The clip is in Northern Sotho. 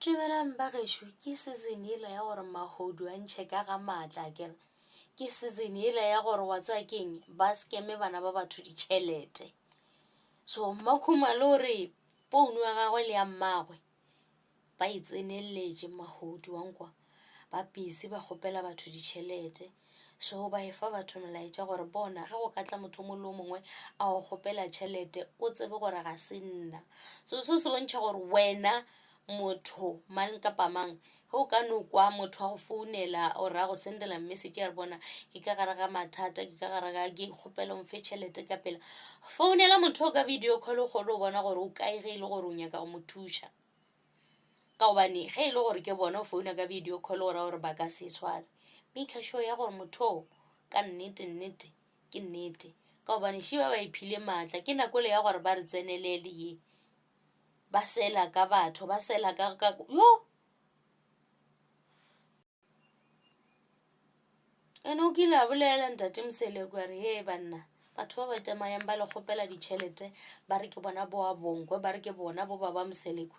Dumelang bagesho, ke season ele ya gore mahodu a ntšhe ka ga maatla kere ke season ele ya gore wa tsa keng ba skeme bana ba batho ditšhelete. So Makhuma le gore founu ya gagwe le ya mmagwe ba e tsenelletše mahodu wa nkwa ba busy ba kgopela batho ditšhelete. So ba efa batho molaetša gore bona ge go ka tla motho mo le mongwe a go kgopela tšhelete o tsebe gore ga se nna. So se bontšha gore wena motho mang kapa mang ge o ka no kwa motho a go founela o ra go sendela message ya re bona ke ka gare ga mathata ke ka gare ga ke kgopela mfe tšhelete ka pela, founela motho o ka video call o kgone o bona gore o kaegile gore o nyaka go mo thuša. Ka gobane ge e le gore ke bona o founa ka video call o ra gore ba ka se sware, make sure ya gore motho ka nnete ke nnete. Ka gobane šiba ba iphile maatla ke nako le ya gore ba re tsenelele ye ba sela ka batho ba sela ka yo. Ene o kile a bolela ntate Moseleko a re he banna batho ba ba tamayang ba le kgopela ditšhelete ba re ke bona boa bonkwe ba re ke bona bo baba Moseleko